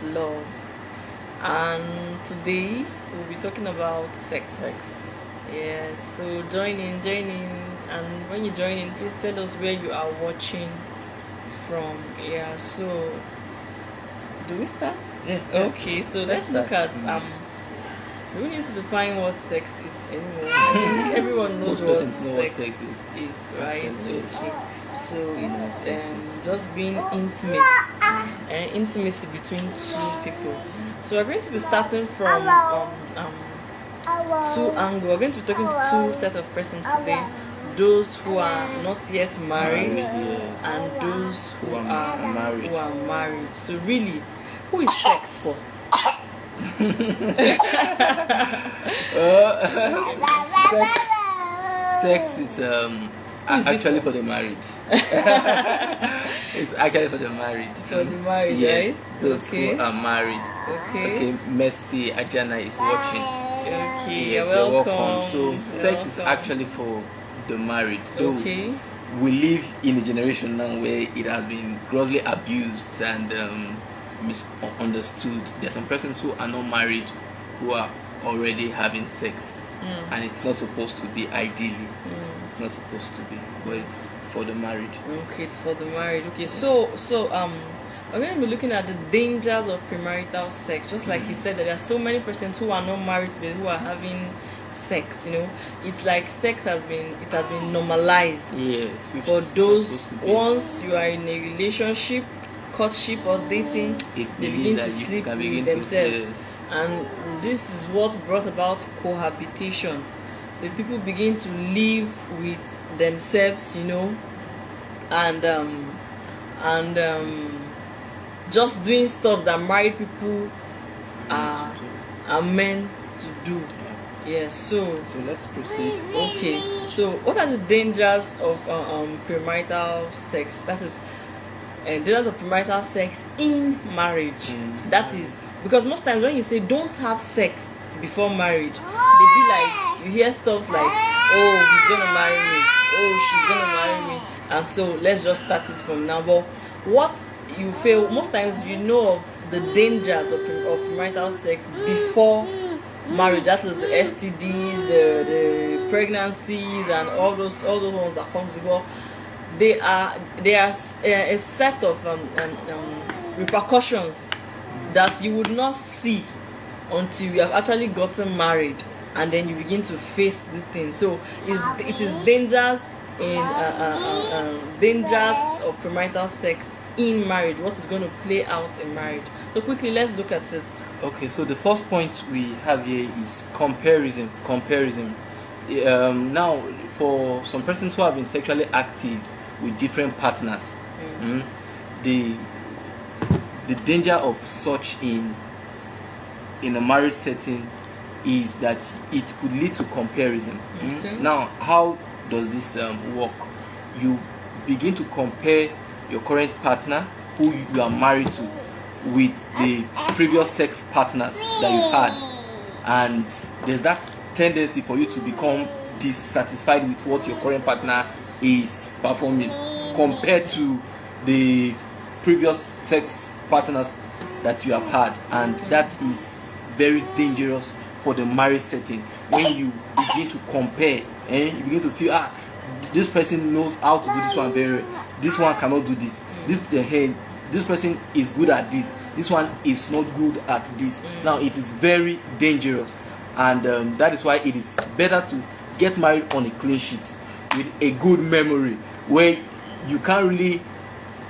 love. And today we'll be talking about sex. Yeah, so join in, and when you join in, please tell us where you are watching from. Yeah, so do we start? Yeah. Okay, so let's look at we don't need to define what sex is anymore. I think everyone knows what sex is, right? Okay. So it's just being intimate and intimacy between two people. So we're going to be starting from two angles. We're going to be talking to two set of persons today. Those who are not yet married, and those who are married. So really, who is sex for? Sex is actually for the married. It's actually for the married. For the married, yes. Right? Those who are married. Okay. Mercy Ajana is watching. Okay, yes, you're welcome. So sex is actually for the married. Okay. We live in a generation now where it has been grossly abused and misunderstood. There are some persons who are not married who are already having sex, and it's not supposed to be ideally. It's not supposed to be, but it's for the married. Okay, it's for the married. Okay, so we're going to be looking at the dangers of premarital sex. Just like he said, that there are so many persons who are not married today who are having sex. You know, it's like sex has been normalized. Yes, for those once you are in a relationship, courtship or dating, they begin to sleep with themselves. And this is what brought about cohabitation. The people begin to live with themselves, you know, and just doing stuff that married people are meant to do. Yes, so let's proceed. Okay, so what are the dangers of premarital sex? That is dangers of premarital sex in marriage. That is because most times when you say don't have sex before marriage, they be like, you hear stuff like, oh, he's gonna marry me, oh, she's gonna marry me, and so let's just start it from now. But what you feel most times, you know of the dangers of premarital sex before marriage. That is the STDs, the pregnancies, and all those ones that comes before. They are a set of repercussions that you would not see until you have actually gotten married, and then you begin to face these things. So it is dangers of premarital sex in marriage. What is going to play out in marriage? So quickly, let's look at it. Okay, so the first point we have here is comparison. Now, for some persons who have been sexually active with different partners, the danger of such in a marriage setting is that it could lead to comparison. Okay. Now, how does this work? You begin to compare your current partner, who you are married to, with the previous sex partners that you've had, and there's that tendency for you to become dissatisfied with what your current partner is performing compared to the previous sex partners that you have had, and that is very dangerous for the marriage setting. When you begin to compare, you begin to feel, this person knows how to do this one very well, this one cannot do this, this person is good at this one is not good at this. Now it is very dangerous, and that is why it is better to get married on a clean sheet with a good memory, where you can't really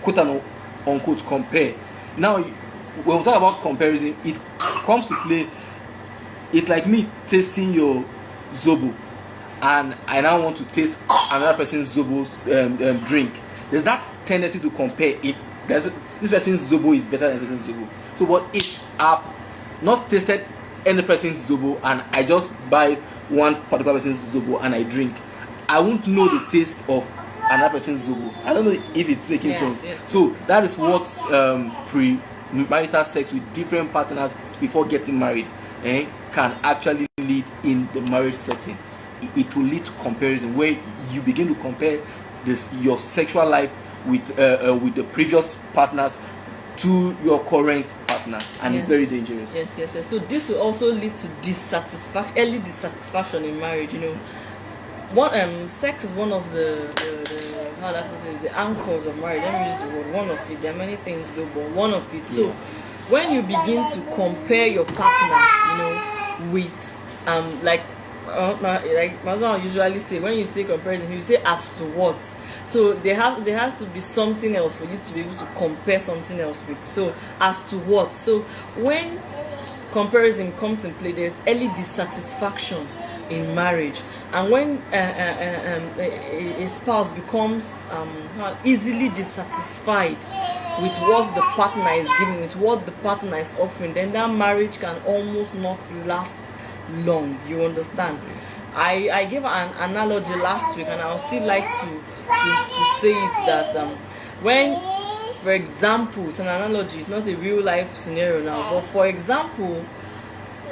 quote unquote compare. Now when we talk about comparison, it comes to play. It's like me tasting your zobo, and I now want to taste another person's zobo's drink. There's that tendency to compare it. This person's zobo is better than this person's zobo. So what if I've not tasted any person's zobo and I just buy one particular person's zobo and I drink, I won't know the taste of another person's zobo. I don't know if it's making sense. Yes. So that is what premarital sex with different partners before getting married can actually lead in the marriage setting. It will lead to comparison, where you begin to compare your sexual life with the previous partners to your current partner, and it's very dangerous. Yes. So this will also lead to early dissatisfaction in marriage. Sex is one of the how that put it, the anchors of marriage. Let me use the word one of it. There are many things though, but one of it. So when you begin to compare your partner, with like my mom usually say, when you say comparison, you say as to what. So there has to be something else for you to be able to compare something else with. So as to what? So when comparison comes in play, there's early dissatisfaction in marriage, and when a spouse becomes easily dissatisfied with what the partner is giving, with what the partner is offering, then that marriage can almost not last long. You understand? I gave an analogy last week, and I would still like to say it that when, for example, it's an analogy, it's not a real life scenario now, but for example,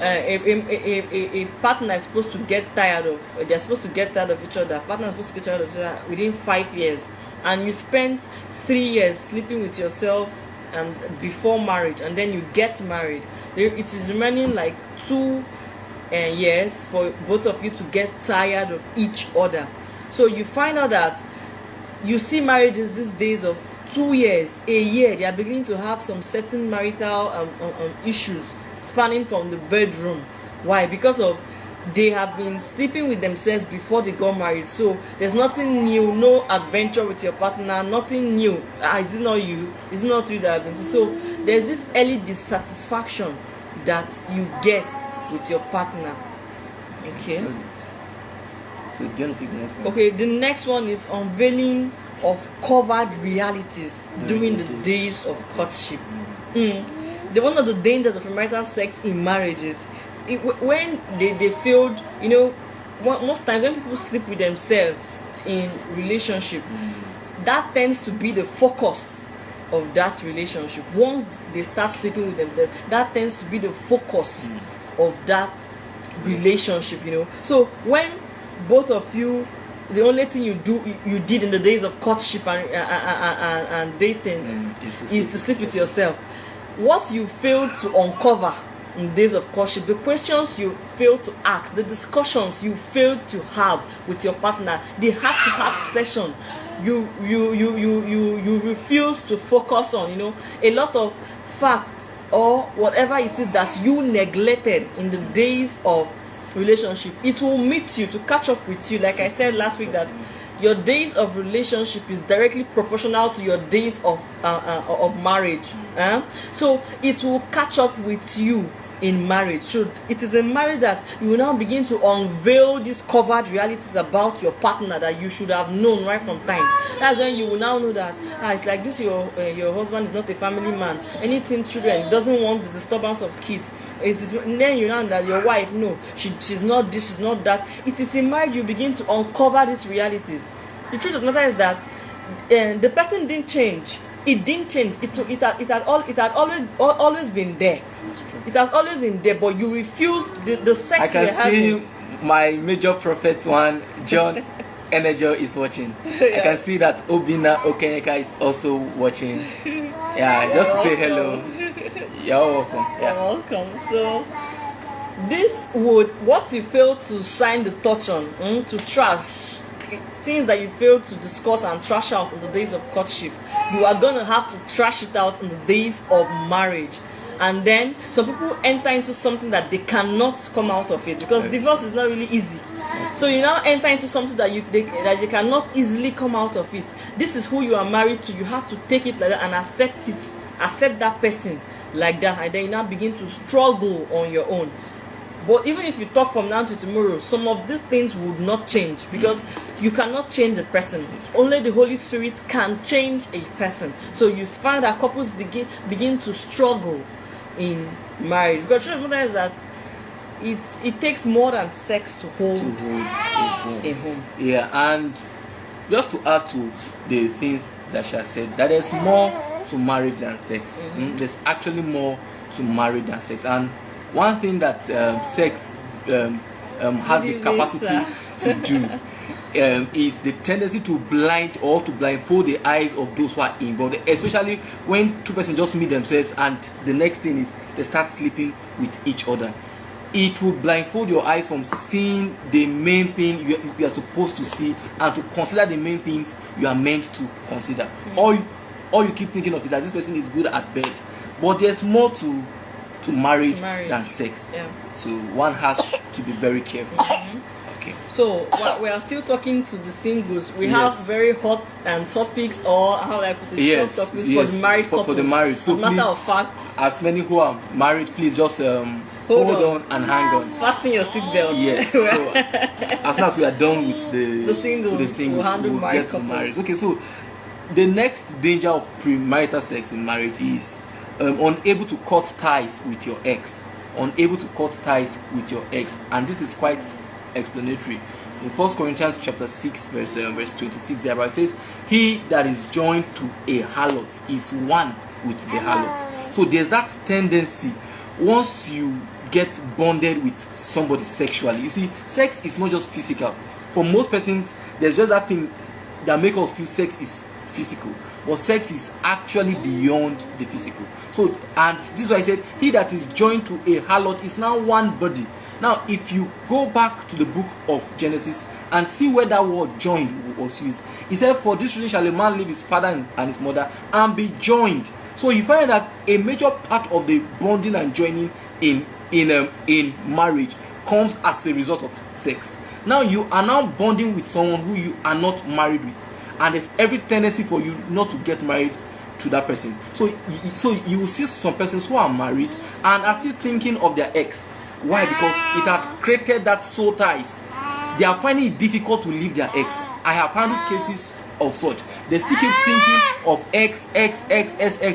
a partner is supposed to get tired of, they're supposed to get tired of each other, partner is supposed to get tired of each other within 5 years, and you spent 3 years sleeping with yourself before marriage, and then you get married. It is remaining like 2 years for both of you to get tired of each other. So you find out that you see marriages these days of 2 years, a year, they are beginning to have some certain marital issues spanning from the bedroom. Why? Because of they have been sleeping with themselves before they got married. So there's nothing new, no adventure with your partner, nothing new. Is it not you? Is it not you that have been? So there's this early dissatisfaction that you get with your partner. Okay. So do you want to take the next one? Okay, the next one is unveiling of covered realities during the days of courtship. One of the dangers of premarital sex in marriages, when they failed, most times when people sleep with themselves in relationship, that tends to be the focus of that relationship. Once they start sleeping with themselves, that tends to be the focus of that relationship. So when both of you, the only thing you did in the days of courtship and dating is to sleep with yourself. What you failed to uncover in the days of courtship, the questions you failed to ask, the discussions you failed to have with your partner, the heart-to-heart session you refuse to focus on, a lot of facts or whatever it is that you neglected in the days of relationship, it will meet you to catch up with you. Like I said last week, that your days of relationship is directly proportional to your days of marriage. So it will catch up with you in marriage. So it is in marriage that you will now begin to unveil these covered realities about your partner that you should have known right from time. That's when you will now know that it's like this, your husband is not a family man. Anything children, doesn't want the disturbance of kids. Then you know that your wife, no, she's not this, she's not that. It is in marriage you begin to uncover these realities. The truth of the matter is that the person didn't change. It didn't change. It had always been there. It has always been there, but you refuse the sex. I can see my major prophet one, John Enejo, is watching. Yeah. I can see that Obina Okenyeka is also watching. Yeah, just to say hello. You're welcome. Yeah. You're welcome. So this what you failed to shine the torch on, to trash, things that you failed to discuss and trash out in the days of courtship, you are going to have to trash it out in the days of marriage. And then some people enter into something that they cannot come out of it, because divorce is not really easy. So you now enter into something that they cannot easily come out of it. This is who you are married to. You have to take it like that and accept it, accept that person like that, and then you now begin to struggle on your own. But even if you talk from now to tomorrow, some of these things would not change, because you cannot change a person. Only the Holy Spirit can change a person. So you find that couples begin to struggle in marriage, because the truth is that it takes more than sex to hold a home. Yeah, and just to add to the things that she has said, that there's more to marriage than sex. There's actually more to marriage than sex. And one thing that sex has the capacity to do is the tendency to blind or to blindfold the eyes of those who are involved, especially when two persons just meet themselves and the next thing is they start sleeping with each other. It will blindfold your eyes from seeing the main thing you are supposed to see and to consider the main things you are meant to consider. All you keep thinking of is that this person is good at bed, but there's more to marriage than sex. Yeah. So one has to be very careful. Okay. So we are still talking to the singles. We have very hot topics, or how I put it, topics for the married couples. For the married. So as a matter of fact, as many who are married, please just hold on and hang on. Fasten your seatbelt. Yes. So as soon as we are done with the singles, we'll get to marriage. Okay. So the next danger of premarital sex in marriage is unable to cut ties with your ex. Unable to cut ties with your ex, and this is quite explanatory. In 1 Corinthians chapter 6 verse 26, there it says, "He that is joined to a harlot is one with the harlot." So there's that tendency, once you get bonded with somebody sexually, you see, sex is not just physical. For most persons, there's just that thing that makes us feel sex is physical, but sex is actually beyond the physical. So, and this is why I said, he that is joined to a harlot is now one body. Now, if you go back to the book of Genesis and see where that word joined was used, it said, "For this reason shall a man leave his father and his mother and be joined." So you find that a major part of the bonding and joining in marriage comes as a result of sex. Now you are now bonding with someone who you are not married with, and there's every tendency for you not to get married to that person. So you will see some persons who are married and are still thinking of their ex. Why? Because it had created that soul ties. They are finding it difficult to leave their ex. I have handled cases of such. They still keep thinking of ex.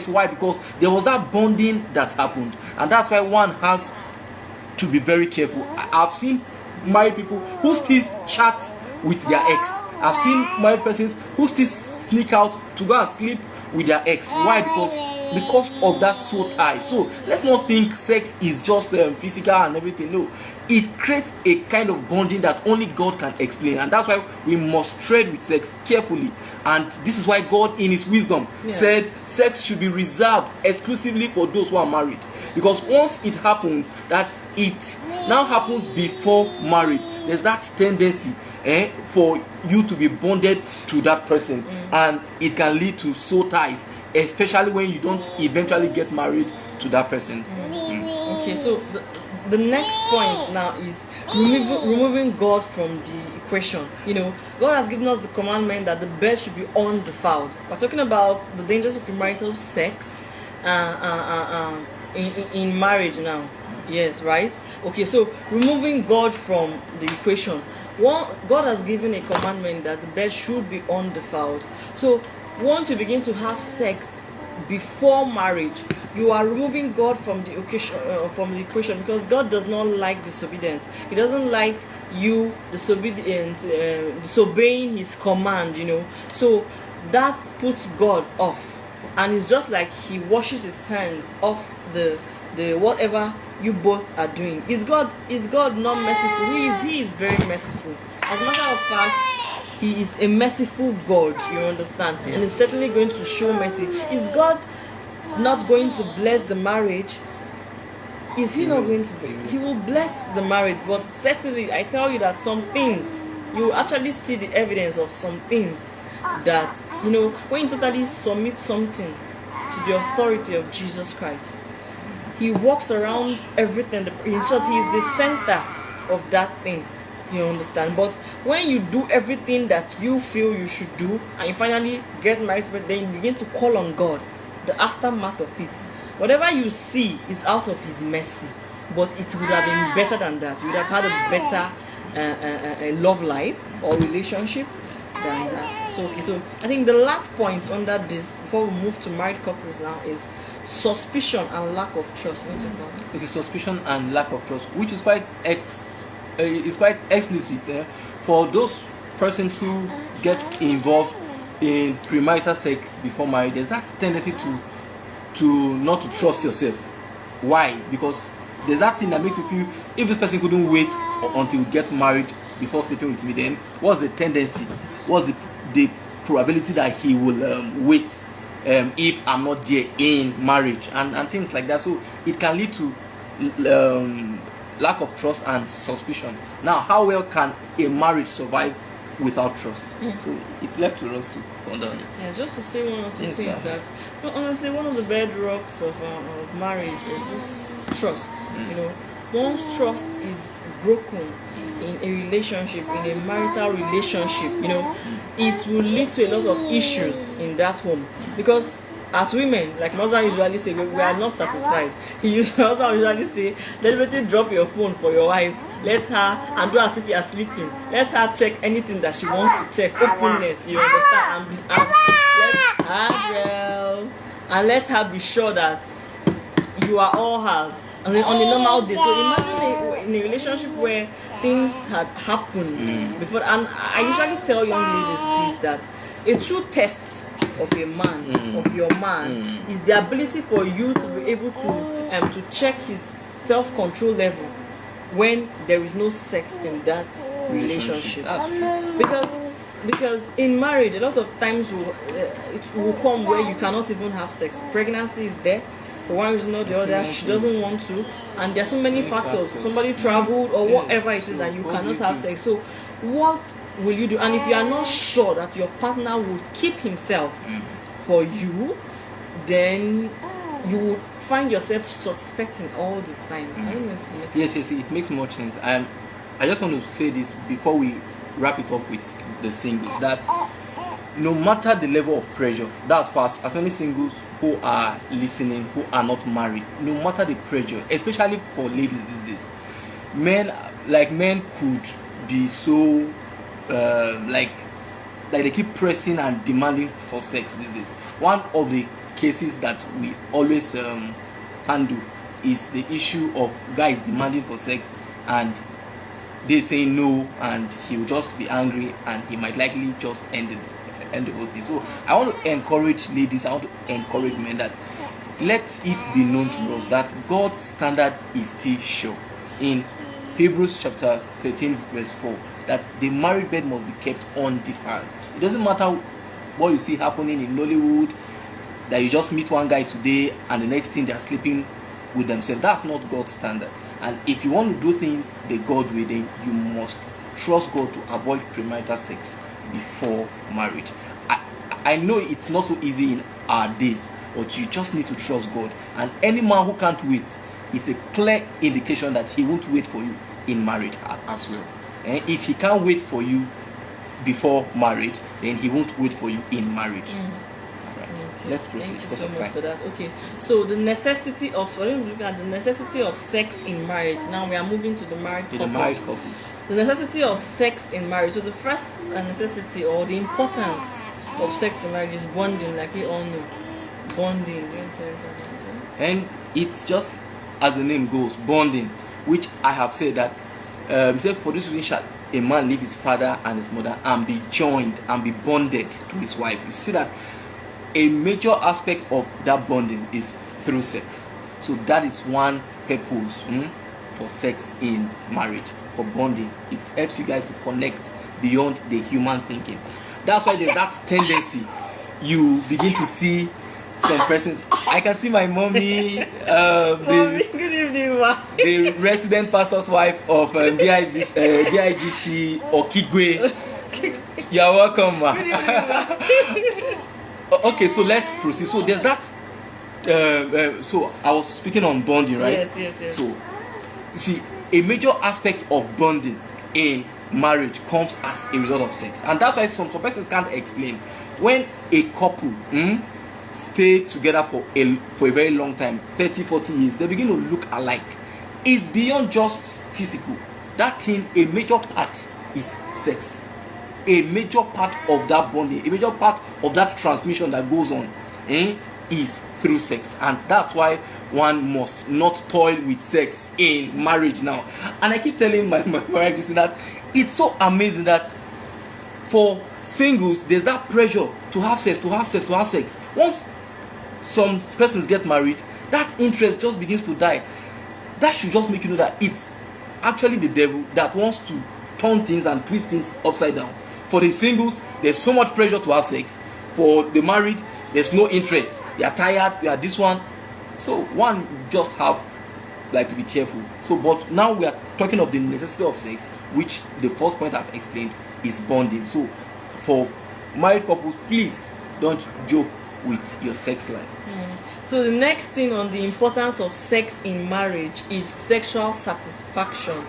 Why? Because there was that bonding that happened, and that's why one has to be very careful. I've seen married people who still chat with their ex. I've seen married persons who still sneak out to go and sleep with their ex. Why? Because of that soul tie. So let's not think sex is just physical and everything. No, it creates a kind of bonding that only God can explain, and that's why we must tread with sex carefully. And this is why God in his wisdom said sex should be reserved exclusively for those who are married, because once it happens that it now happens before marriage, there's that tendency for you to be bonded to that person, and it can lead to soul ties, especially when you don't eventually get married to that person. Okay, so the next point now is removing God from the equation. You know, God has given us the commandment that the bed should be undefiled. We're talking about the dangers of premarital sex in marriage now. Yes, right? Okay, so removing God from the equation. God has given a commandment that the bed should be undefiled. So once you begin to have sex before marriage, you are removing God from the equation, because God does not like disobedience. He doesn't like you disobeying his command, you know. So that puts God off, and it's just like he washes his hands off the whatever you both are doing. Is God not merciful? He is very merciful. As a matter of fact, he is a merciful God, you understand, and he's certainly going to show mercy. Is God not going to bless the marriage? Is he not going to he will bless the marriage, but certainly I tell you that some things, you actually see the evidence of some things that, you know, when you totally submit something to the authority of Jesus Christ, he walks around everything. In short, he is the center of that thing, you understand. But when you do everything that you feel you should do, and you finally get married, but then you begin to call on God, the aftermath of it, whatever you see is out of his mercy, but it would have been better than that. You would have had a better love life or relationship than that. So okay, so I think the last point under this, before we move to married couples now, is suspicion and lack of trust. Okay, suspicion and lack of trust, which is quite explicit for those persons who get involved in premarital sex before marriage. There's that tendency to not to trust yourself. Why? Because there's that thing that makes you feel, if this person couldn't wait until you get married before sleeping with me, then what's the tendency? What's the probability that he will wait if I'm not there in marriage, and things like that. So it can lead to lack of trust and suspicion. Now, how well can a marriage survive without trust? So it's left to us to ponder on it. Yeah, just to say one or two things that, honestly, one of the bedrocks of marriage is this trust. Once trust is broken in a relationship, in a marital relationship, it will lead to a lot of issues in that home. Because as women, like mother usually say, we are not satisfied. Mother usually say, deliberately drop your phone for your wife. Let her, and do as if you are sleeping. Let her check anything that she wants to check. Openness, you understand? And let her be sure that you are all hers on a normal day. So imagine in a relationship where things had happened before. And I usually tell young ladies this, that a true test of a man, of your man, is the ability for you to be able to check his self-control level when there is no sex in that relationship. That's true. Because in marriage, a lot of times it will come where you cannot even have sex. Pregnancy is there. For one reason or the other, she doesn't want to, and there are so many factors. Somebody traveled or whatever it is, and you cannot have sex. So what will you do? And if you are not sure that your partner would keep himself for you, then you would find yourself suspecting all the time. I don't know if it makes sense. Yes, it makes more sense. I just want to say this before we wrap it up with the singles, that no matter the level of pressure, that's for as many singles who are listening, who are not married, no matter the pressure, especially for ladies these days, men could be so like they keep pressing and demanding for sex these days. One of the cases that we always handle is the issue of guys demanding for sex and they say no, and he will just be angry and he might likely just end the whole thing. So I want to encourage ladies, I want to encourage men that let it be known to us that God's standard is still sure. In Hebrews chapter 13 verse 4, that the married bed must be kept undefiled. It doesn't matter what you see happening in Nollywood, that you just meet one guy today and the next thing they are sleeping with themselves. That's not God's standard. And if you want to do things the God way, then you must trust God to avoid premarital sex before marriage. I know it's not so easy in our days, but you just need to trust God. And any man who can't wait, it's a clear indication that he won't wait for you in marriage as well. And if he can't wait for you before marriage, then he won't wait for you in marriage. Okay. Let's proceed. Thank you so much for that. Okay, so the necessity of sex in marriage. Now we are moving to the married couple. The necessity of sex in marriage. So the first necessity or the importance of sex in marriage is bonding, like we all know. Bonding. You know what I'm saying? And it's just as the name goes, bonding, which I have said that said for this reason shall a man leave his father and his mother and be joined and be bonded to his wife. You see that a major aspect of that bonding is through sex. So that is one purpose for sex in marriage, for bonding. It helps you guys to connect beyond the human thinking. That's why there's that tendency. You begin to see some persons. I can see my mommy, Good evening, ma. the resident pastor's wife of DIGC Okigwe. You're welcome, ma. Good evening, ma. Okay, so let's proceed. So there's that. So I was speaking on bonding, right? Yes. So you see, a major aspect of bonding in marriage comes as a result of sex, and that's why some persons can't explain when a couple stay together for a very long time, 30-40 years, they begin to look alike. It's beyond just physical. That thing, a major part is sex. A major part of that bonding, a major part of that transmission that goes on is through sex. And that's why one must not toil with sex in marriage now. And I keep telling my wife that it's so amazing that for singles, there's that pressure to have sex. Once some persons get married, that interest just begins to die. That should just make you know that it's actually the devil that wants to turn things and twist things upside down. For the singles, there's so much pressure to have sex. For the married, there's no interest. They are tired, we are this one. So one just have like to be careful. So but now we are talking of the necessity of sex, which the first point I've explained is bonding. So for married couples, please don't joke with your sex life. So the next thing on the importance of sex in marriage is sexual satisfaction.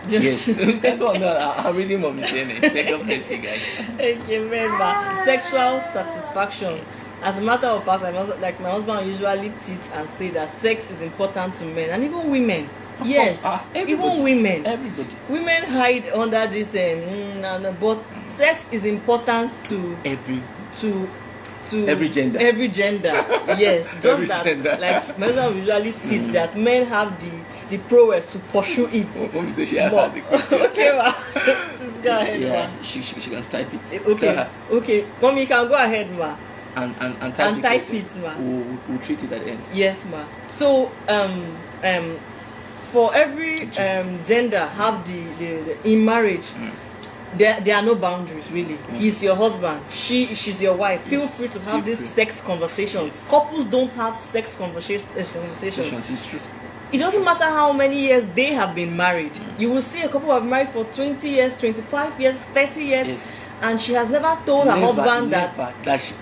Yes. I'm really mommy saying it. God bless you guys. Okay, remember, sexual satisfaction. As a matter of fact, like my husband usually teach and say that sex is important to men and even women. Of yes, course. even women. Everybody. Women hide under this, but sex is important to every gender. Every gender. Yes, just Every that. gender. Like my husband usually teach that men have the prowess to pursue it. Mommy say she has More. a question. Okay, ma. Let's go ahead, Yeah, ma. she can type it. Okay, okay. Mommy, you can go ahead, ma. And type, And the type question. it, ma. We'll treat it at the end. Yes, ma. So, for every gender have the in marriage, there are no boundaries really. He's your husband, she's your wife. Feel free to have these sex conversations. Couples don't have sex conversations. It's true. It doesn't matter how many years they have been married. You will see a couple who have been married for 20 years, 25 years, 30 years. Yes. And she has never told her husband that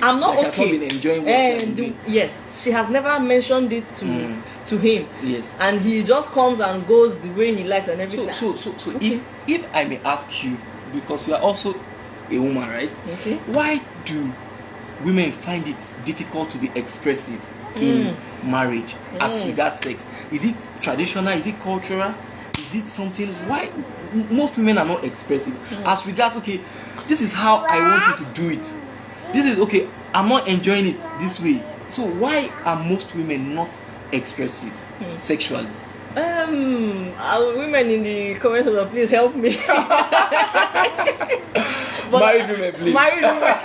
I'm not she okay. Has not been enjoying what she has been doing. Yes, she has never mentioned it to him. Yes. And he just comes and goes the way he likes and everything. So Okay. if I may ask you, because you are also a woman, right? Okay. Why do women find it difficult to be expressive in marriage as regards sex? Is it traditional? Is it cultural? Is it something? Why most women are not expressive as regards, okay, this is how I want you to do it. This is okay, I'm not enjoying it this way. So why are most women not expressive sexually? Women in the comment section, please help me. Married women, please. Married women.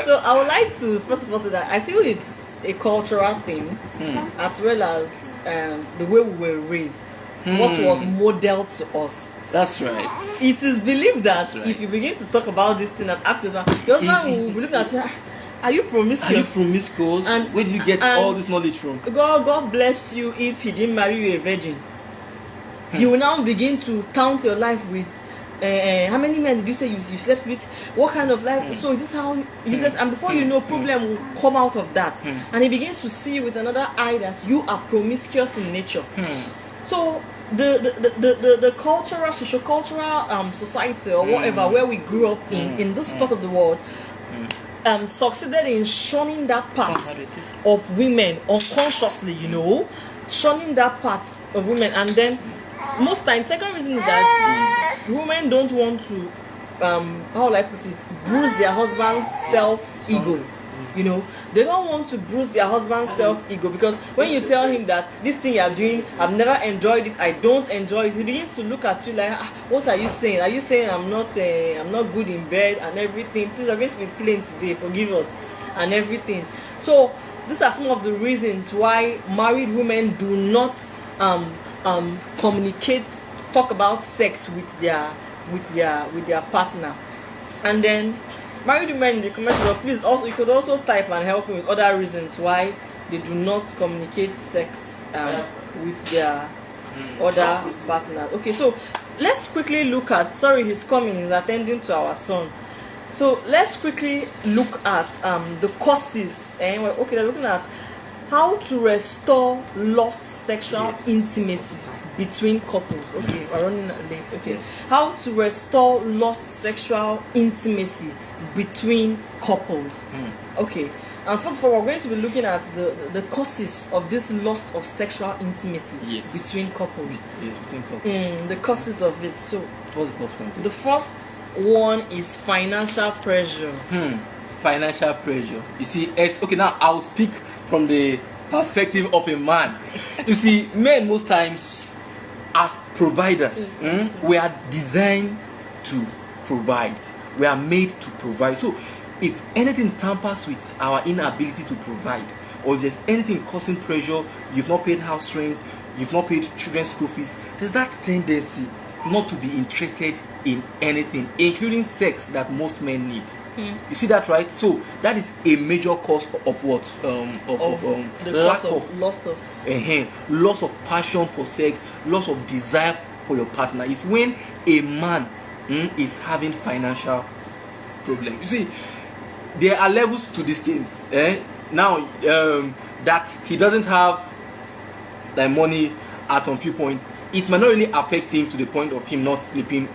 So I would like to first of all say that I feel it's a cultural thing, as well as the way we were raised, what was modeled to us. That's right. It is believed that That's right. if you begin to talk about this thing and ask yourself, your husband will believe that are you promiscuous? Are you promiscuous? And where did you get all this knowledge from? God bless you if he didn't marry you a virgin. You will now begin to count your life with how many men did you say you slept with? What kind of life? So this is how you just, and before you know, problem will come out of that, and he begins to see you with another eye that you are promiscuous in nature. So the cultural, socio-cultural society or whatever where we grew up in this part of the world succeeded in shunning that part of women unconsciously, shunning that part of women. And then most times, second reason is that women don't want to how will I put it, bruise their husband's self-ego. They don't want to bruise their husband's self-ego, because when you tell him that this thing you are doing, I've never enjoyed it, I don't enjoy it, he begins to look at you like, what are you saying? Are you saying I'm not good in bed and everything? Please, I'm going to be plain today, forgive us and everything. So these are some of the reasons why married women do not communicate, talk about sex with their partner. And then married women in the comment section, please you could also type and help me with other reasons why they do not communicate sex with their other partner. Okay, so let's quickly look at, he's coming, he's attending to our son. So let's quickly look at the causes. They're looking at how to restore lost sexual intimacy between couples. Okay, we're running late. Okay, how to restore lost sexual intimacy between couples. Okay, and first of all, we're going to be looking at the causes of this loss of sexual intimacy between couples. Yes, between couples. The causes of it. So, what's the first point? The first one is financial pressure. Financial pressure. You see, okay, now I'll speak from the perspective of a man. You see, men most times, as providers, we are designed to provide. We are made to provide. So if anything tampers with our inability to provide, or if there's anything causing pressure, you've not paid house rent, you've not paid children's school fees, there's that tendency not to be interested in anything, including sex, that most men need. You see that, right? So that is a major cause of what? The lack cause of loss of passion for sex, loss of desire for your partner. Is when a man is having financial problem. You see, there are levels to these things. Now, that he doesn't have the money at some few points, it might not really affect him to the point of him not sleeping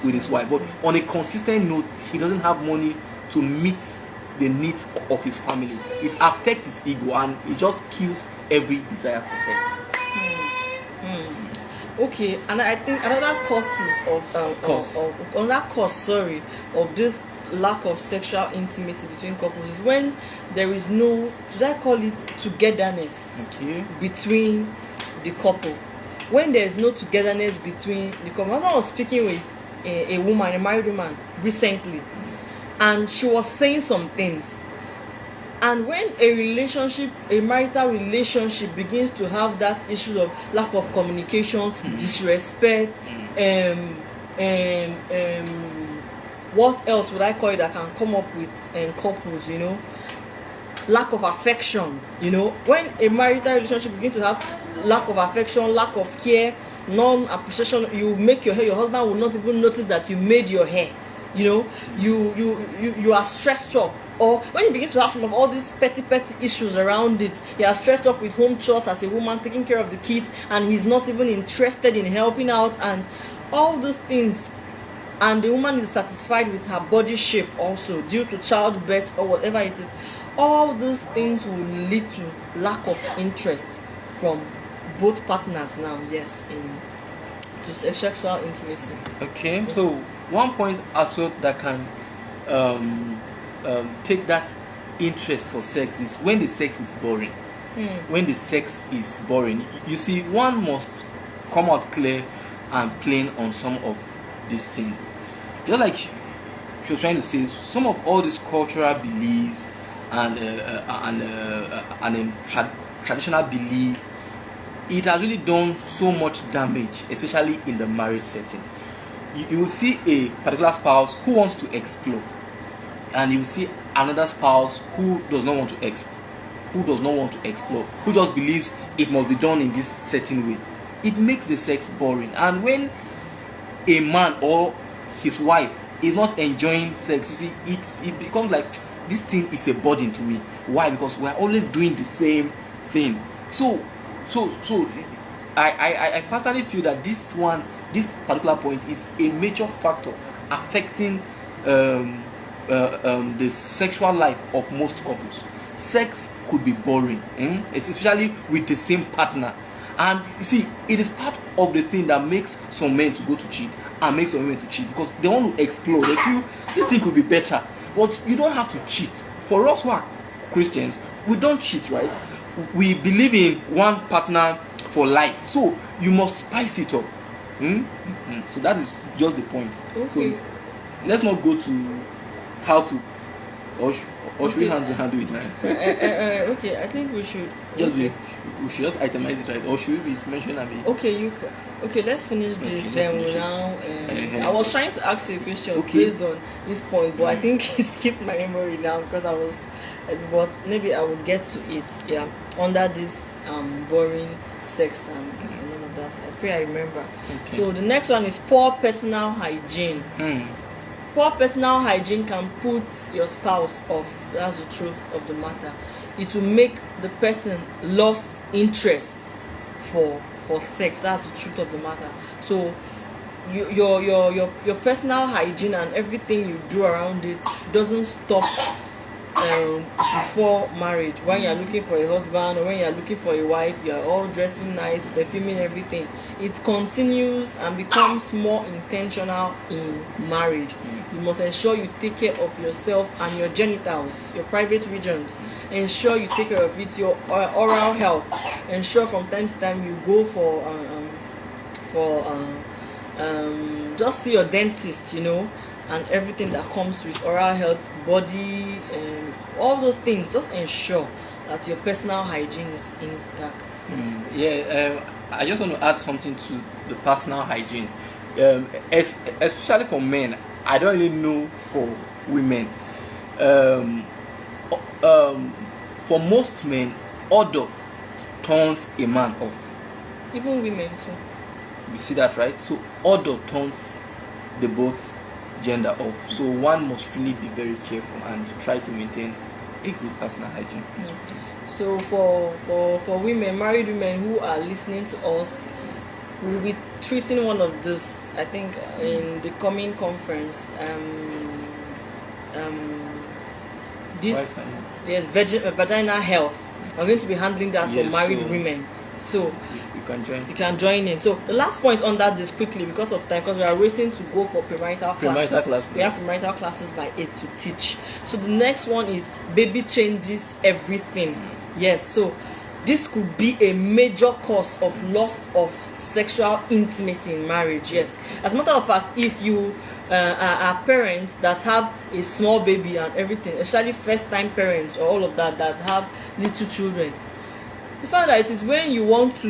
with his wife. But on a consistent note, he doesn't have money to meet the needs of his family. It affects his ego, and it just kills every desire for sex. Okay, and I think another cause of this lack of sexual intimacy between couples is when there is no, should I call it, togetherness between the couple. When there is no togetherness between the couple. I was speaking with a woman, a married woman, recently, and she was saying some things. And when a marital relationship begins to have that issue of lack of communication, disrespect, what else would I call it that can come up with couples, lack of affection, when a marital relationship begins to have lack of affection, lack of care, non-appreciation, you make your hair, your husband will not even notice that you made your hair, you are stressed up. Or when you begin to have some of all these petty issues around it, you are stressed up with home chores as a woman, taking care of the kids, and he's not even interested in helping out, and all those things, and the woman is satisfied with her body shape also due to childbirth or whatever it is. All those things will lead to lack of interest from both partners now, to sexual intimacy. Okay, so one point as well that can take that interest for sex is when the sex is boring. When the sex is boring, you see, one must come out clear and plain on some of these things. Just like she was trying to say, some of all these cultural beliefs and traditional belief, it has really done so much damage, especially in the marriage setting. You will see a particular spouse who wants to explore, and you will see another spouse who does not want to explore, who just believes it must be done in this certain way. It makes the sex boring. And when a man or his wife is not enjoying sex, you see, it becomes like, this thing is a burden to me. Why? Because we're always doing the same thing. So I personally feel that this particular point is a major factor affecting the sexual life of most couples. Sex could be boring, especially with the same partner. And you see, it is part of the thing that makes some men to go to cheat and makes some women to cheat, because they want to explore. They feel this thing could be better. But you don't have to cheat. For us who are Christians, we don't cheat, right? We believe in one partner for life. So you must spice it up. So that is just the point. Okay. So let's not go to how to, or should we handle it now? Okay, I think we should we should just itemize it, right? Or should we be mentioning a Okay, let's finish this. Then we now. I was trying to ask you a question based on this point, but I think it skipped my memory now because I was. But maybe I will get to it. Yeah, under this boring sex and all of that. I pray I remember. Okay. So the next one is poor personal hygiene. Poor personal hygiene can put your spouse off. That's the truth of the matter. It will make the person lost interest for sex. That's the truth of the matter. So your personal hygiene and everything you do around it doesn't stop before marriage. When you're looking for a husband or when you're looking for a wife, you're all dressing nice, perfuming everything. It continues and becomes more intentional in marriage. You must ensure you take care of yourself and your genitals, your private regions. Ensure you take care of it, your oral health. Ensure from time to time you go for just see your dentist, and everything that comes with oral health, body, all those things. Just ensure that your personal hygiene is intact. I just want to add something to the personal hygiene, especially for men. I don't really know for women. For most men, odor turns a man off. Even women too. You see that, right? So odor turns the both gender off. So one must really be very careful and try to maintain a good personal hygiene. So for women, married women who are listening to us, we will be treating one of this, I think, in the coming conference. Vaginal health. We're going to be handling that for married women. So you can join in. So the last point on that is quickly, because of time, because we are racing to go for premarital classes. We have premarital classes by 8 to teach. So the next one is baby changes everything. Yes, so this could be a major cause of loss of sexual intimacy in marriage. Yes, as a matter of fact, if you are parents that have a small baby and everything, especially first-time parents or all of that have little children, you find that it is when you want to,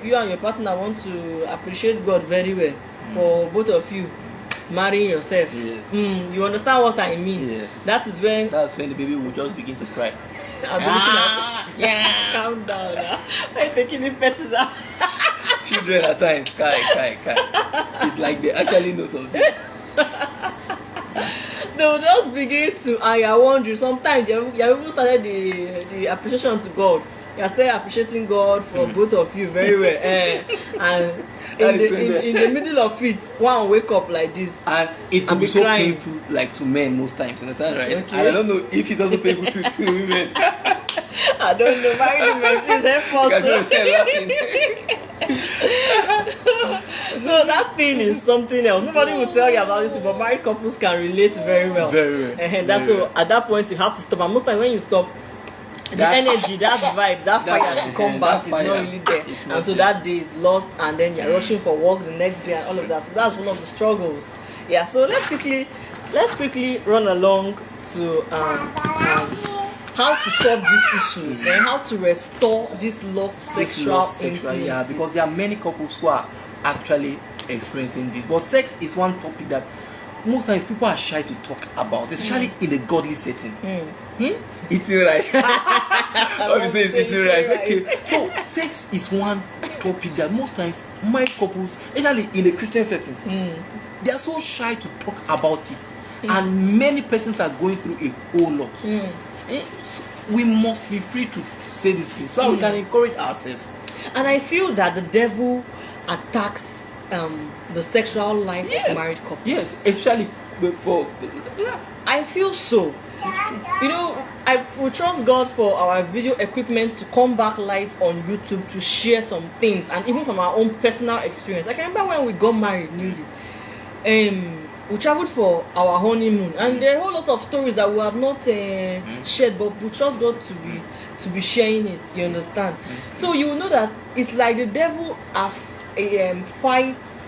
you and your partner want to appreciate God very well for both of you marrying yourself. Yes. You understand what I mean? Yes. That's when the baby will just begin to cry. Calm down. I'm taking it personal. Children at times cry. It's like they actually know something. They'll just begin to, and you're wondering, sometimes you even started the appreciation to God. You're still appreciating God for both of you very well. And in the middle of it, one wake up like this. And it can be so painful, like to men most times, understand, right? Okay. I don't know if it's also painful to women. I don't know. Married women, please help us. So that thing is something else. Nobody will tell you about this, but married couples can relate very well. Very well. And that's so at that point you have to stop. And most times when you stop, the energy, that vibe, that fire to come back is not really there. And so that day is lost, and then you're rushing for work the next day and all of that. So that's one of the struggles. Yeah, so let's quickly run along to how to solve these issues and how to restore this lost sexual intimacy. Yeah, because there are many couples who are actually experiencing this. But sex is one topic that most times people are shy to talk about, especially in a godly setting. Eating rice. Obviously, it's eating rice. Okay. So, sex is one topic that most times married couples, especially in a Christian setting, they are so shy to talk about it. And many persons are going through a whole lot. We must be free to say these things so we can encourage ourselves. And I feel that the devil attacks the sexual life of married couples. Yes, especially before. I feel so. You know, I will trust God for our video equipment to come back live on YouTube to share some things, and even from our own personal experience. I can remember when we got married newly. We traveled for our honeymoon, and there are a whole lot of stories that we have not shared, but we trust God to be sharing it. You understand? So you will know that it's like the devil fights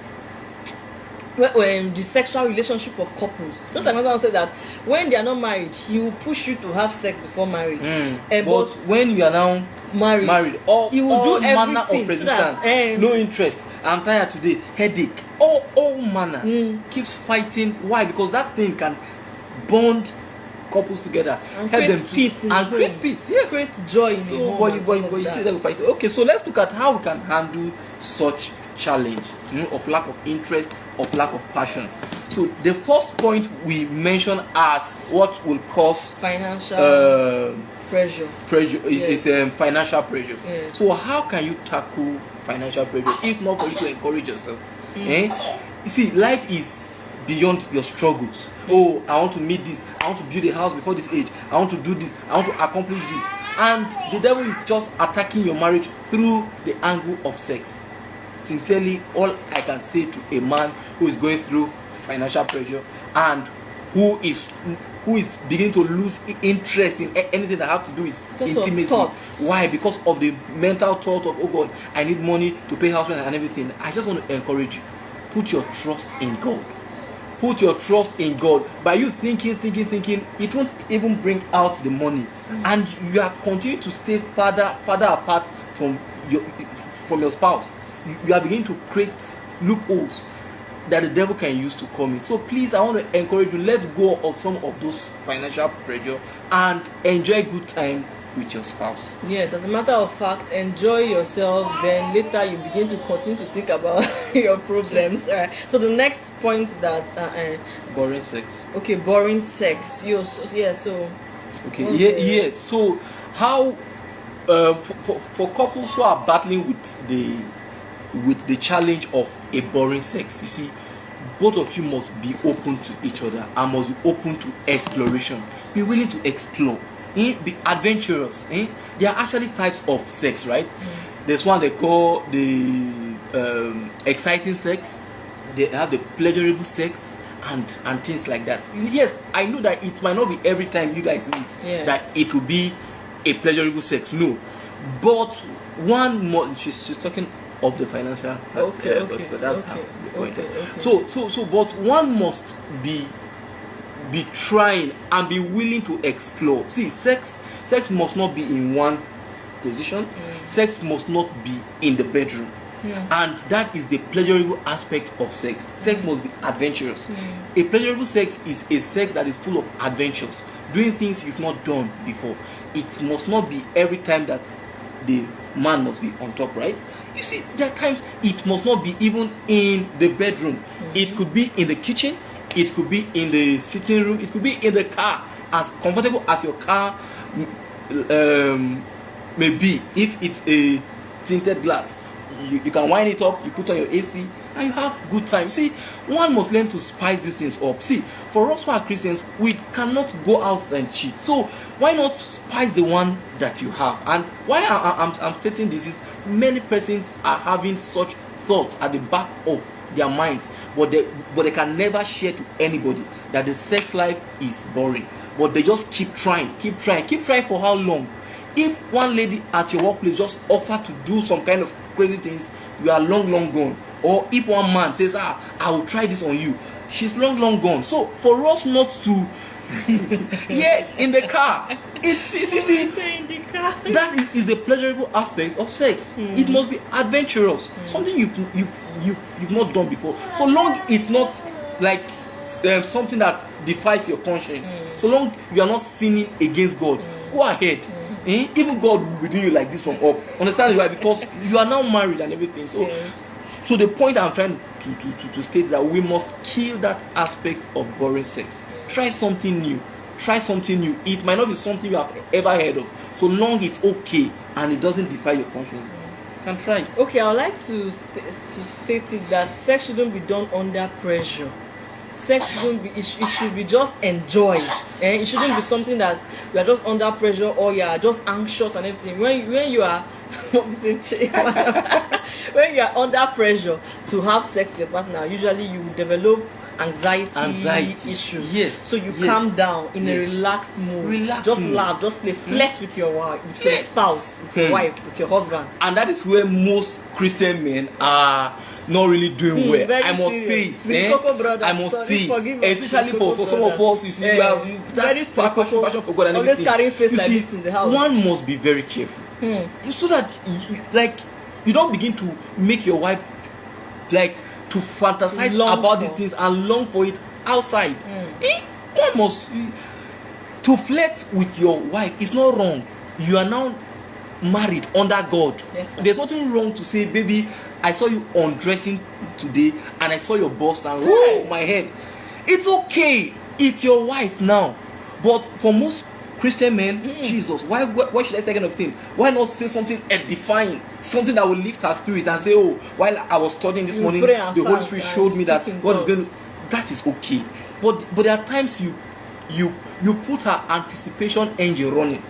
the sexual relationship of couples. Just like my mother said that when they are not married, he will push you to have sex before marriage. But when you are now married, all manner of resistance, no interest. I'm tired today, headache, all manner keeps fighting. Why? Because that thing can bond couples together, and help create them peace and create peace. Yes, create joy in the home. But you see that we fight. Okay, so let's look at how we can handle such challenge of lack of interest, of lack of passion. So the first point we mention as what will cause financial pressure is financial pressure. So how can you tackle financial pressure if not for you to encourage yourself? You see, life is beyond your struggles. Oh, I want to meet this, I want to build a house before this age, I want to do this, I want to accomplish this, and the devil is just attacking your marriage through the angle of sex. Sincerely, all I can say to a man who is going through financial pressure and who is beginning to lose interest in anything that have to do with intimacy. Why? Because of the mental thought of, oh God, I need money to pay house rent and everything. I just want to encourage you, put your trust in God. put your trust in God. By you thinking, it won't even bring out the money, and you are continuing to stay farther apart from your spouse. You are beginning to create loopholes that the devil can use to come in. So please, I want to encourage you, let go of some of those financial pressure and enjoy good time with your spouse. Yes, as a matter of fact, enjoy yourselves, then later you begin to continue to think about your problems. All right. So the next point that boring sex. Okay, boring sex. So okay, yes. So how for couples who are battling with the challenge of a boring sex, you see, both of you must be open to each other and must be open to exploration. Be willing to explore. Be adventurous. There are actually types of sex, right? There's one they call the exciting sex. They have the pleasurable sex and things like that. Yes, I know that it might not be every time you guys meet that it will be a pleasurable sex. No, but one more. She's talking of the financial part, but that's how the point. So but one must be trying and be willing to explore. See, sex must not be in one position. Sex must not be in the bedroom. And that is the pleasurable aspect of sex. Sex must be adventurous. A pleasurable sex is a sex that is full of adventures, doing things you've not done before. It must not be every time that the man must be on top, right? You see, there are times it must not be even in the bedroom. It could be in the kitchen, it could be in the sitting room, it could be in the car, as comfortable as your car may be. If it's a tinted glass, you can wind it up, you put on your AC, and you have good time. See, one must learn to spice these things up. See, for us who are Christians, we cannot go out and cheat. So why not spice the one that you have? And why I'm stating this is many persons are having such thoughts at the back of their minds, but they can never share to anybody that the sex life is boring. But they just keep trying for how long? If one lady at your workplace just offer to do some kind of crazy things, you are long gone. Or if one man says, I will try this on you, she's long gone. So for us not to yes, in the car, it's you see, that is the pleasurable aspect of sex. It must be adventurous, something you've not done before. So long it's not like something that defies your conscience. So long you are not sinning against God, go ahead. Even God will be doing you like this from up. Understand why? Because you are now married and everything. So the point I'm trying to state is that we must kill that aspect of boring sex. Try something new. It might not be something you have ever heard of. So long it's okay and it doesn't defy your conscience, you can try it. Okay, I would like to state it that sex shouldn't be done under pressure. Sex shouldn't be, it should be just enjoyed. It shouldn't be something that you are just under pressure or you are just anxious and everything. When you are when you are under pressure to have sex with your partner, usually you will develop anxiety issues. Yes. So you calm down in a relaxed mood. Just laugh, just play, flirt with your wife, with your spouse, with your wife, with your husband. And that is where most Christian men are not really doing well. I must say it. I must say it. Especially for some of us, you see, we have that passion for God and always everything. carrying face you like see, this in the house. One must be very careful, so that you don't begin to make your wife to fantasize about these things and long for it outside. One must to flirt with your wife is not wrong. You are now married under God. Yes, sir. There's nothing wrong to say, baby, I saw you undressing today and I saw your bust and whoa, my head. It's okay. It's your wife now. But for most Christian men, Jesus, why should I say kind of thing? Why not say something edifying, something that will lift her spirit and say, oh, while I was studying this morning, the Holy Spirit showed me that God is going to. That is okay. But there are times you put her anticipation engine running.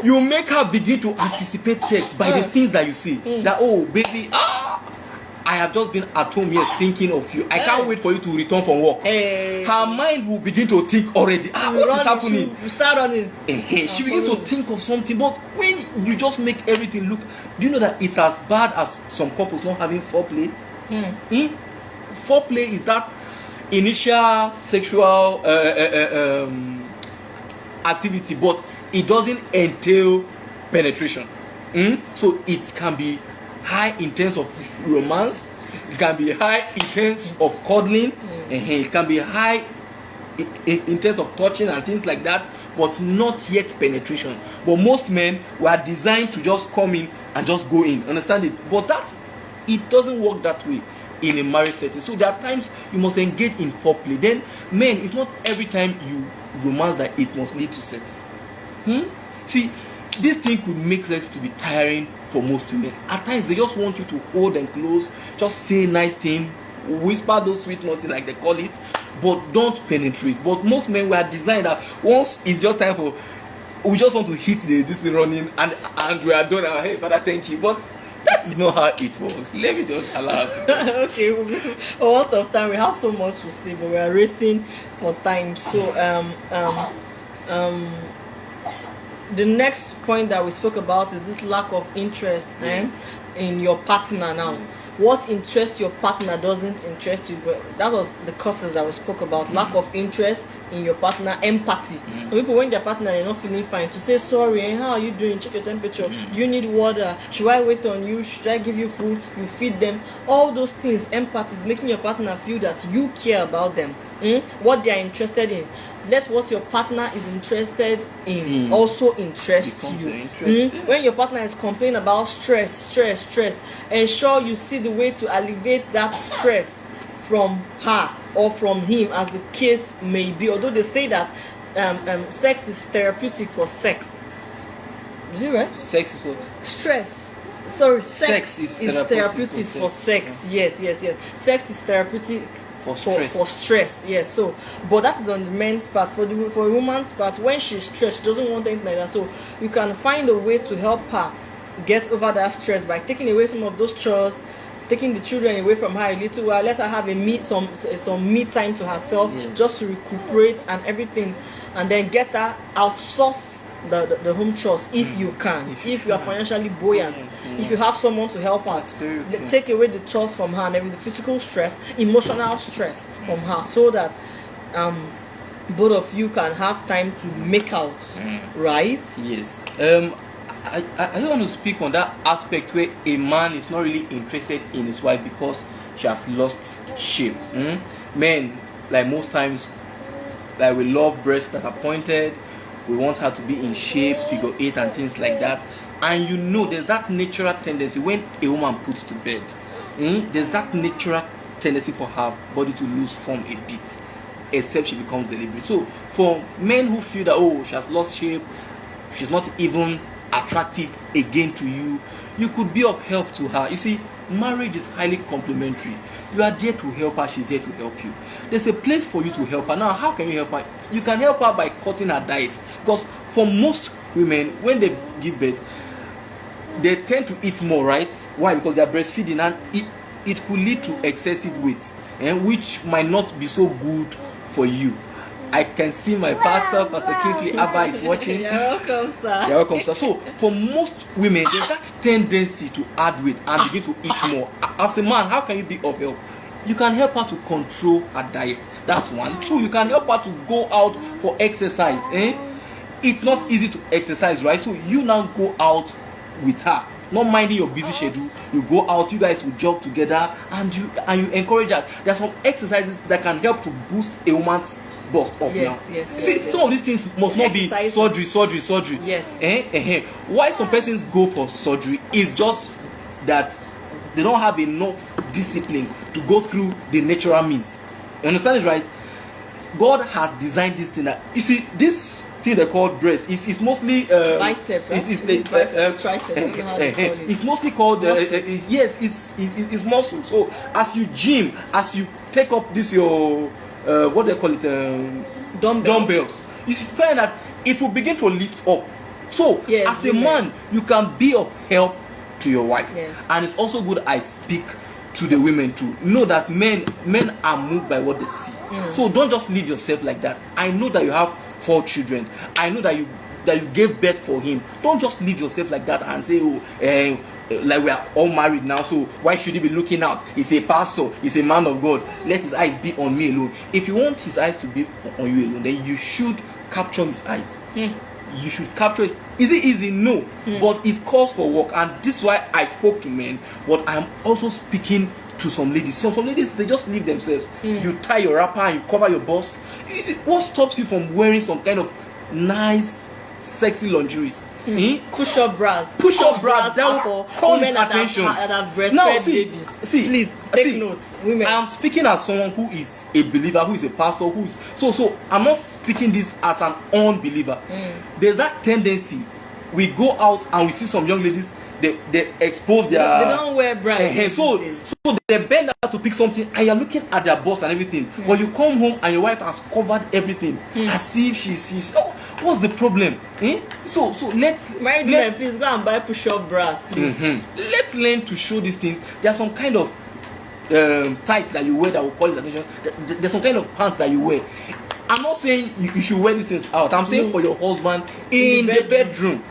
You make her begin to anticipate sex by the things that you see. That, oh, baby, I have just been at home here thinking of you. I can't wait for you to return from work. Her mind will begin to think already. What is happening? You start running. She begins to think of something. But when you just make everything look, do you know that it's as bad as some couples not having foreplay? foreplay is that initial sexual activity, but it doesn't entail penetration. So it can be high in terms of romance, it can be high in terms of cuddling, it can be high in terms of touching and things like that, but not yet penetration. But most men were designed to just come in and just go in, understand it? But it doesn't work that way in a marriage setting. So there are times you must engage in foreplay. Then men, it's not every time you romance that it must lead to sex. See, this thing could make sex to be tiring for most women. At times they just want you to hold them close, just say nice things, whisper those sweet nothing like they call it, but don't penetrate. But most men were designed that once it's just time for, we just want to hit this thing running and we are done. Hey, Father, thank you. But that is not how it works. Let me just allow it. Okay, a lot of time, we have so much to say, but we are racing for time. So the next point that we spoke about is this lack of interest in your partner now. What interests your partner doesn't interest you. But that was the causes that we spoke about. Lack of interest in your partner, empathy. People, when their partner is not feeling fine, to say sorry, how are you doing? Check your temperature. Do you need water? Should I wait on you? Should I give you food? You feed them. All those things, empathy is making your partner feel that you care about them. What they are interested in. Let what your partner is interested in also interest you. When your partner is complaining about stress, ensure you see the way to alleviate that stress from her or from him, as the case may be. Although they say that sex is therapeutic for sex. Is it right? Sex is what? Stress. Sorry, sex is therapeutic for sex. Yes. Sex is therapeutic for stress. Yes. So, but that is on the men's part. For a woman's part, when she's stressed, she doesn't want anything like that. So you can find a way to help her get over that stress by taking away some of those chores, taking the children away from her a little while, let her have some me time to herself, just to recuperate and everything, and then get her outsource the home chores if you can, if you are financially buoyant, if you have someone to help her, take away the chores from her and everything, the physical stress, emotional stress from her, so that both of you can have time to make out, right? Yes. I don't want to speak on that aspect where a man is not really interested in his wife because she has lost shape. Men, like most times, like we love breasts that are pointed. We want her to be in shape, figure 8 and things like that. And you know, there's that natural tendency when a woman puts to bed. There's that natural tendency for her body to lose form a bit, except she becomes deliberate. So for men who feel that, she has lost shape, she's not even attractive again to you, you could be of help to her. You see, marriage is highly complementary. You are there to help her, she's there to help you. There's a place for you to help her. Now, how can you help her? You can help her by cutting her diet, because for most women, when they give birth, they tend to eat more, right? Why? Because they are breastfeeding, and it could lead to excessive weight, which might not be so good for you. I can see my pastor, Pastor Kingsley Abba, is watching. You're welcome, sir. You're welcome, sir. So, for most women, there's that tendency to add weight and begin to eat more. As a man, how can you be of help? You can help her to control her diet. That's one. Two, you can help her to go out for exercise. It's not easy to exercise, right? So, you now go out with her, not minding your busy schedule. You go out, you guys will jog together, and you encourage her. There's some exercises that can help to boost a woman's bust up now. Some of these things must not be surgery. Yes. Why some persons go for surgery is just that they don't have enough discipline to go through the natural means. You understand it, right? God has designed this thing that, you see, this thing they call breast is mostly bicep, right? Tricep. It's mostly called it's muscle. So as you gym, as you take up this your what they call it, dumbbells, you find that it will begin to lift up. So as a man, you can be of help to your wife. And it's also good I speak to the women to know that men are moved by what they see. So don't just leave yourself like that. I know that you have 4 children. I know that that you gave birth for him. Don't just leave yourself like that and say, like we are all married now, so why should he be looking out? He's a pastor, he's a man of God. Let his eyes be on me alone. If you want his eyes to be on you alone, then you should capture his eyes. You should capture it. Is it easy? No. But it calls for work, and this is why I spoke to men, but I'm also speaking to some ladies. Some ladies, they just leave themselves. You tie your wrapper and you cover your bust. You see, what stops you from wearing some kind of nice, sexy lingeries? Push-up bras. Push-up bras. That will call his attention. That have breastfed babies. Please take notes, women. I am speaking as someone who is a believer, who is a pastor, who is so. I'm not speaking this as an unbeliever. There's that tendency. We go out and we see some young ladies. They expose their. They don't wear bras. So they bend out to pick something, and you're looking at their bust and everything. But you come home and your wife has covered everything, as if she's. Oh, what's the problem? So let's. Please go and buy push-up bras, please. Let's learn to show these things. There are some kind of tights that you wear that will call his attention. There's some kind of pants that you wear. I'm not saying you should wear these things out. I'm saying for your husband in the bedroom.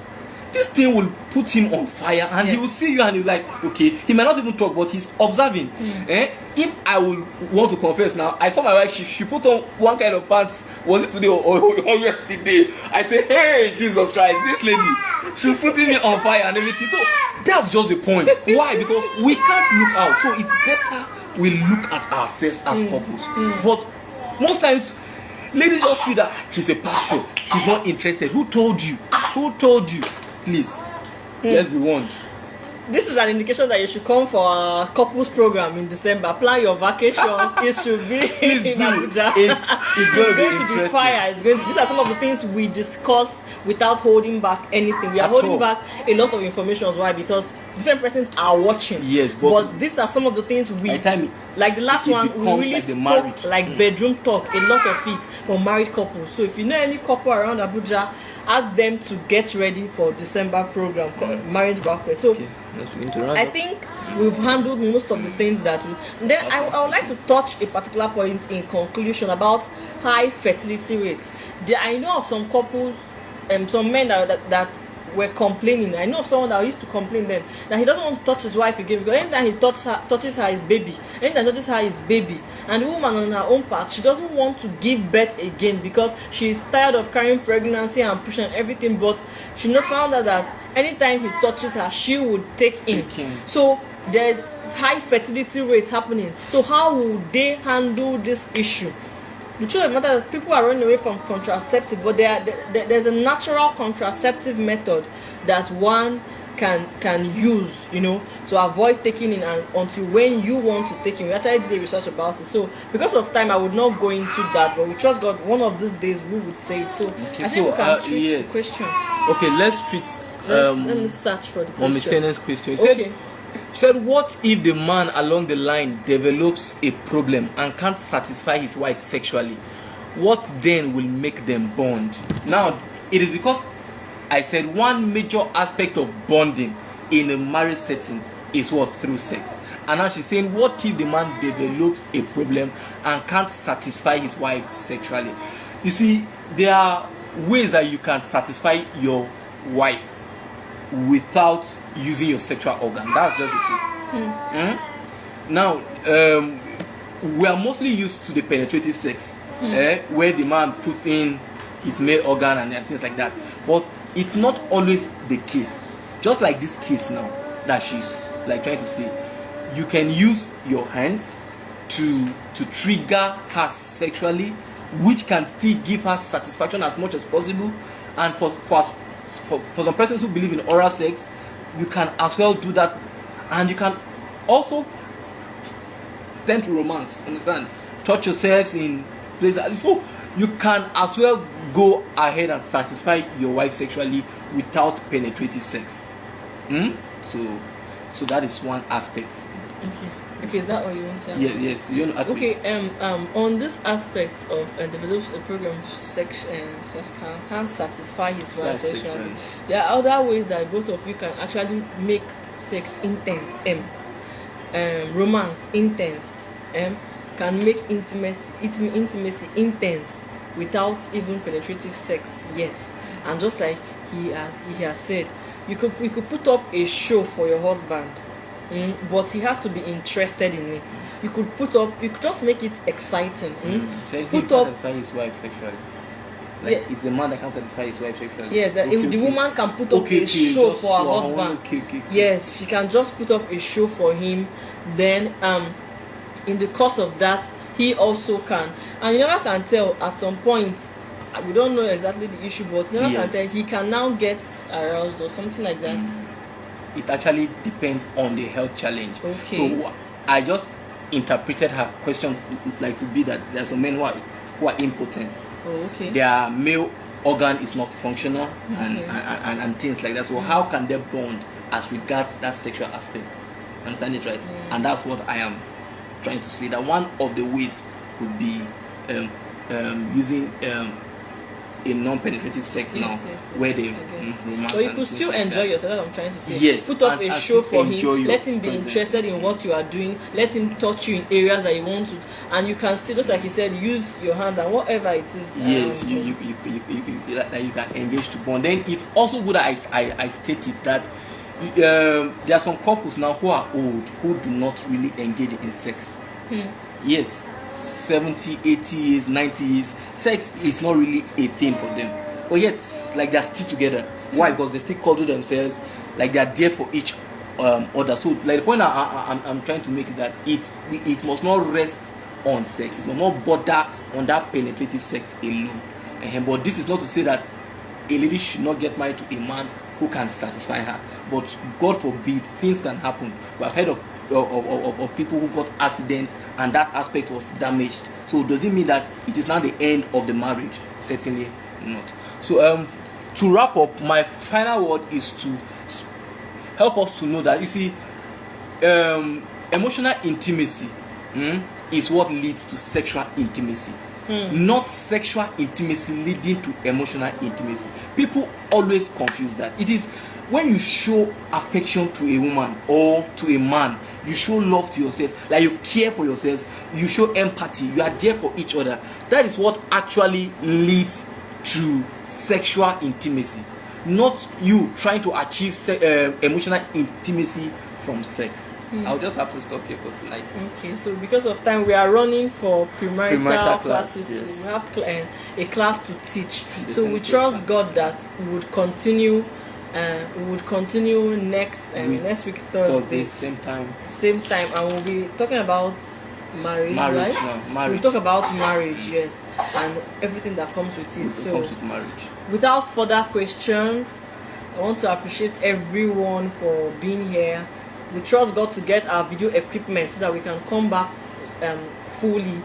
This thing will put him on fire, and he will see you and he's like, okay, he might not even talk, but he's observing. If I will want to confess now, I saw my wife, she put on one kind of pants, was it today or yesterday? I say, hey, Jesus Christ, this lady, she's putting me on fire and everything. So that's just the point. Why? Because we can't look out. So it's better we look at ourselves as couples. But most times, ladies just see that he's a pastor, he's not interested. Who told you? Who told you? Please, let's be warned. This is an indication that you should come for our couples program in December. Plan your vacation. It should be in Abuja. It's going to be fire. These are some of the things we discuss without holding back anything. We are holding back a lot of information. Why? Because different persons are watching. Yes, but these are some of the things we like. The last one, we really spoke like bedroom talk. A lot of it for married couples. So if you know any couple around Abuja, ask them to get ready for December program called Marriage Banquet. So I think we've handled most of the things that we. Then I would like to touch a particular point in conclusion about high fertility rates. I know of some couples, some men that were complaining. I know of someone that used to complain then that he doesn't want to touch his wife again because anytime he touches her his baby, and the woman on her own part, she doesn't want to give birth again because she's tired of carrying pregnancy and pushing and everything. But she found out that anytime he touches her, she would take in. So there's high fertility rates happening. So how would they handle this issue? The truth of the matter is people are running away from contraceptive, but there's a natural contraceptive method that one can use, to avoid taking in until when you want to take in. We actually did a research about it. So because of time, I would not go into that, but we trust God. One of these days we would say it. So I think we can treat the question. Okay, let's treat. Let me search for the question. Miscellaneous question. Said, what if the man along the line develops a problem and can't satisfy his wife sexually? What then will make them bond? Now, it is because I said one major aspect of bonding in a marriage setting is what? Through sex. And now she's saying, what if the man develops a problem and can't satisfy his wife sexually? You see, there are ways that you can satisfy your wife without using your sexual organ. That's just the truth. Now, we are mostly used to the penetrative sex, where the man puts in his male organ and things like that. But it's not always the case. Just like this case now that she's like trying to say, you can use your hands to trigger her sexually, which can still give her satisfaction as much as possible. And for some persons who believe in oral sex, you can as well do that, and you can also tend to romance. Understand? Touch yourselves in places, so you can as well go ahead and satisfy your wife sexually without penetrative sex. So that is one aspect. Okay, is that what you want to say? Yes. You know, okay. On this aspect of develop a program can satisfy his wife sexually. There are other ways that both of you can actually make sex intense, romance intense, can make intimacy intense without even penetrative sex yet. And just like he has said, you could put up a show for your husband, but he has to be interested in it. You could just make it exciting. So he can satisfy his wife sexually. Like it's a man that can satisfy his wife sexually. Yes, if the woman can put up a show for her husband. Yes, she can just put up a show for him. Then in the course of that, he also can. And you never can tell at some point. We don't know exactly the issue, but you never can tell. He can now get aroused or something like that. It actually depends on the health challenge. Okay. So I just interpreted her question like to be that there are some men who are impotent. Oh, okay. Their male organ is not functional and things like that. So how can they bond as regards that sexual aspect? Understand it, right? And that's what I am trying to say. That one of the ways could be using a non-penetrative sex where they romance. But you could still enjoy yourself. That's what I'm trying to say. Yes, put up a show for him. Let him be interested in what you are doing. Let him touch you in areas that you want to, and you can still, just like he said, use your hands and whatever it is. Yes, you can engage to bond. Then it's also good that I stated that there are some couples now who are old who do not really engage in sex. Yes. 70, 80 years, 90 years, sex is not really a thing for them. But yet, like they're still together. Why? Because they still cuddle themselves, like they're there for each other. So, like the point I'm trying to make is that it must not rest on sex. It must not border on that penetrative sex alone. But this is not to say that a lady should not get married to a man who can satisfy her. But God forbid, things can happen. We have heard of people who got accidents and that aspect was damaged. So does it mean that it is now the end of the marriage? Certainly not. So to wrap up, my final word is to help us to know that, you see, emotional intimacy is what leads to sexual intimacy. Not sexual intimacy leading to emotional intimacy. People always confuse that. It is when you show affection to a woman or to a man, you show love to yourselves, like you care for yourselves, you show empathy, you are there for each other. That is what actually leads to sexual intimacy, not you trying to achieve emotional intimacy from sex. I'll just have to stop here for tonight. Okay, so because of time, we are running for premarital classes. Yes. We have a class to teach. So we trust God that we would continue. Next week Thursday, same time, and we'll be talking about marriage, right? Marriage. We'll talk about marriage, yes, and everything that comes with it. So, comes with marriage. Without further questions, I want to appreciate everyone for being here. We trust God to get our video equipment so that we can come back fully